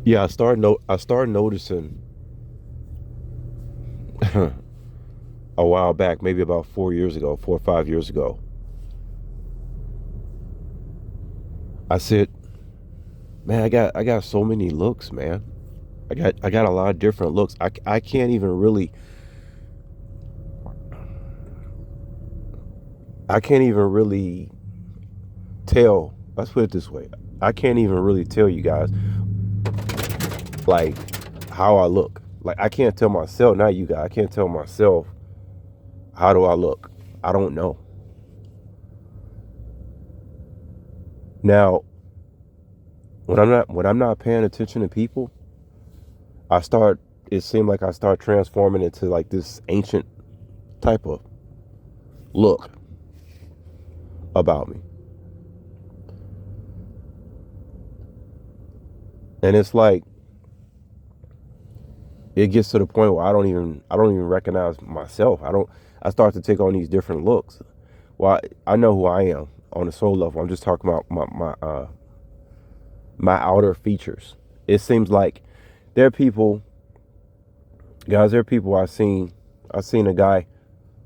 Yeah, I started noticing a while back, maybe about 4 years ago, 4 or 5 years ago. I said, man, I got so many looks, man. I got a lot of different looks. I can't even really I can't even really tell. Let's put it this way. I can't even really tell you guys like how I look. Like I can't tell myself, not you guys. I can't tell myself how do I look. I don't know. Now, when I'm not paying attention to people, I start it seemed like I start transforming into like this ancient type of look about me. And it's like it gets to the point where I don't even recognize myself. I start to take on these different looks. Well, I know who I am on a soul level. I'm just talking about my outer features. It seems like there are people, guys. There are people I seen a guy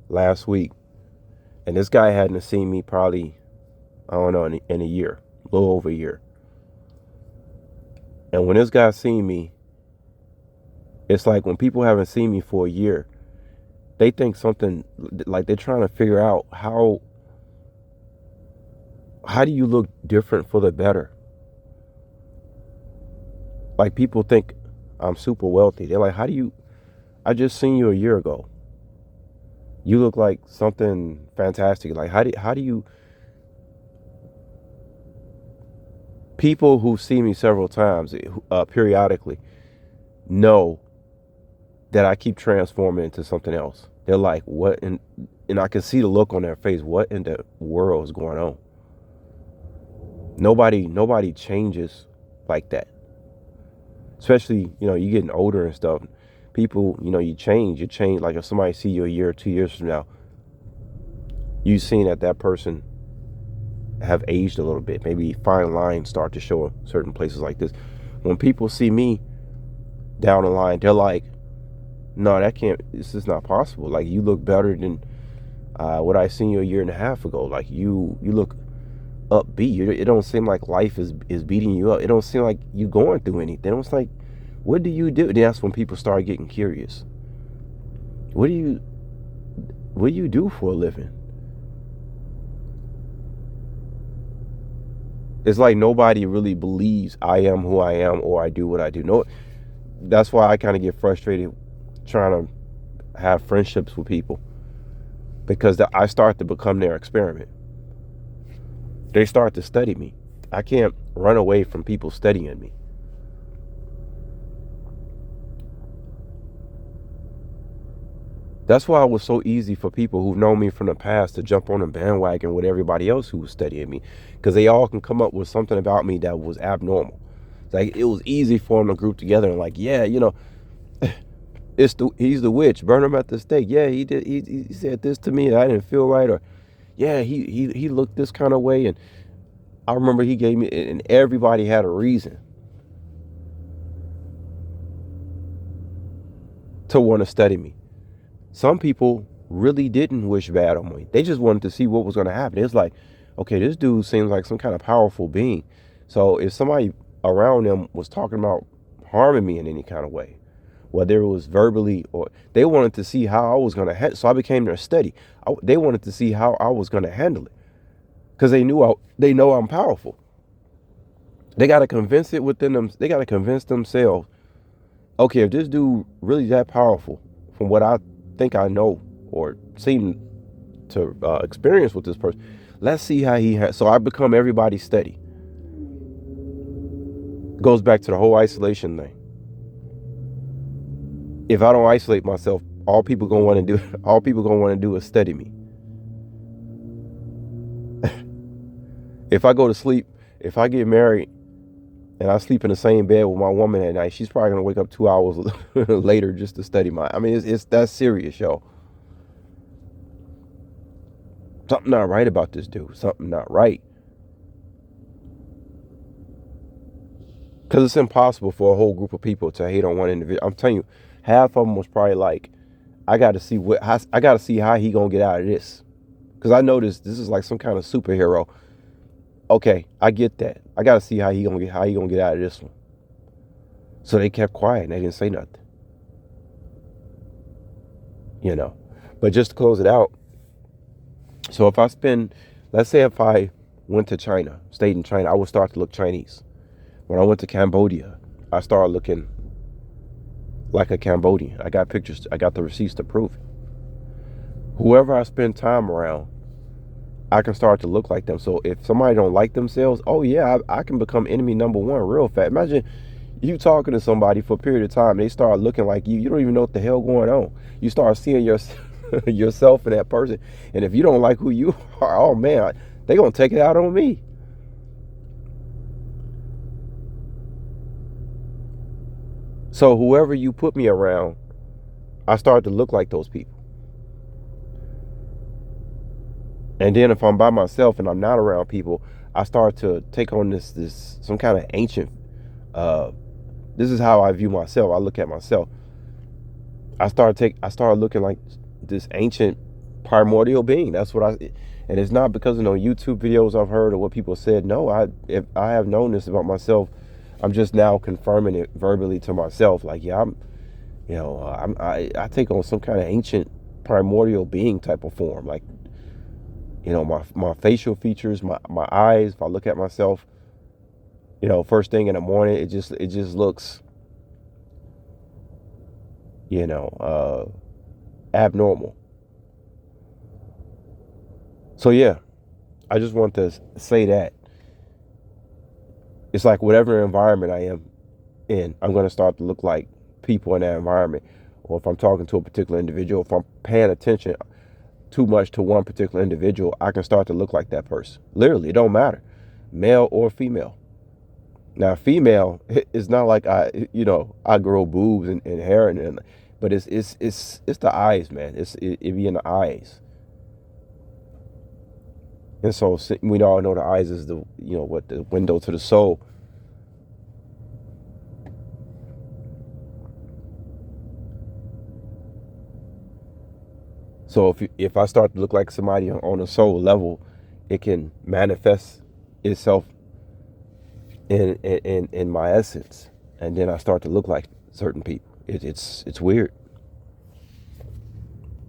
last week, and this guy hadn't seen me probably I don't know in a year, a little over a year. And when this guy seen me, it's like when people haven't seen me for a year, they think something like they're trying to figure out how do you look different for the better. Like people think I'm super wealthy. They're like, how do you? I just seen you a year ago. You look like something fantastic. Like how do you? People who see me several times, periodically, know that I keep transforming into something else. They're like, what? And I can see the look on their face. What in the world is going on? Nobody changes like that. Especially, you getting older and stuff. People, you change. You change. Like if somebody see you a year or 2 years from now, you've seen that person have aged a little bit. Maybe fine lines start to show in certain places like this. When people see me down the line, they're like, no, that can't, this is not possible. Like you look better than what I seen you a year and a half ago. Like you look upbeat. It don't seem like life is beating you up. It don't seem like you going through anything. It's like, what do you do? And that's when people start getting curious. What do you do for a living? It's like nobody really believes I am who I am or I do what I do. No, that's why I kind of get frustrated trying to have friendships with people because I start to become their experiment. They start to study me. I can't run away from people studying me. That's why it was so easy for people who've known me from the past to jump on a bandwagon with everybody else who was studying me, because they all can come up with something about me that was abnormal. It's like it was easy for them to group together and like, yeah, he's the witch. Burn him at the stake. Yeah, he did. He said this to me and I didn't feel right, or yeah, he looked this kind of way, and I remember he gave me, and everybody had a reason to want to study me. Some people really didn't wish bad on me. They just wanted to see what was going to happen. It's like, okay, this dude seems like some kind of powerful being. So if somebody around them was talking about harming me in any kind of way, whether it was verbally or they wanted to see how I was going to so I became their study. They wanted to see how I was going to handle it because they know I'm powerful. They got to convince it within them. They got to convince themselves, okay, if this dude really that powerful from what I think I know or seem to experience with this person, let's see how he has. So I become everybody's study. Goes back to the whole isolation thing. If I don't isolate myself, all people gonna want to do is study me. If I go to sleep, if I get married and I sleep in the same bed with my woman at night, she's probably gonna wake up 2 hours later just to study my. I mean, it's that serious, yo. Something not right about this dude. Something not right. Because it's impossible for a whole group of people to hate on one individual. I'm telling you, half of them was probably like, I got to see I got to see how he gonna get out of this. Because I know this is like some kind of superhero. Okay, I get that. I got to see how he gonna get out of this one. So they kept quiet and they didn't say nothing. You know, but just to close it out. So if I spend, let's say if I went to China, stayed in China, I would start to look Chinese. When I went to Cambodia, I started looking like a Cambodian. I got pictures, I got the receipts to prove it. Whoever I spend time around, I can start to look like them. So if somebody don't like themselves, oh yeah, I can become enemy number one real fast. Imagine you talking to somebody for a period of time, they start looking like you don't even know what the hell going on. You start seeing yourself in that person. And if you don't like who you are, oh man, they gonna take it out on me. So whoever you put me around, I start to look like those people. And then if I'm by myself and I'm not around people, I start to take on this some kind of ancient. This is how I view myself. I look at myself. I started looking like this ancient primordial being. That's what and it's not because of no YouTube videos I've heard or what people said. No, if I have known this about myself, I'm just now confirming it verbally to myself. Like, yeah, I take on some kind of ancient primordial being type of form. Like, my facial features, my eyes. If I look at myself, first thing in the morning, it just looks, abnormal. So yeah, I just want to say that it's like whatever environment I am in, I'm going to start to look like people in that environment. Or if I'm talking to a particular individual, if I'm paying attention too much to one particular individual, I can start to look like that person. Literally, it don't matter, male or female. Now, female, it's not like I grow boobs and hair but it's the eyes, man. It be in the eyes. And so we all know the eyes is the window to the soul. So if I start to look like somebody on a soul level, it can manifest itself in my essence, and then I start to look like certain people. It's weird.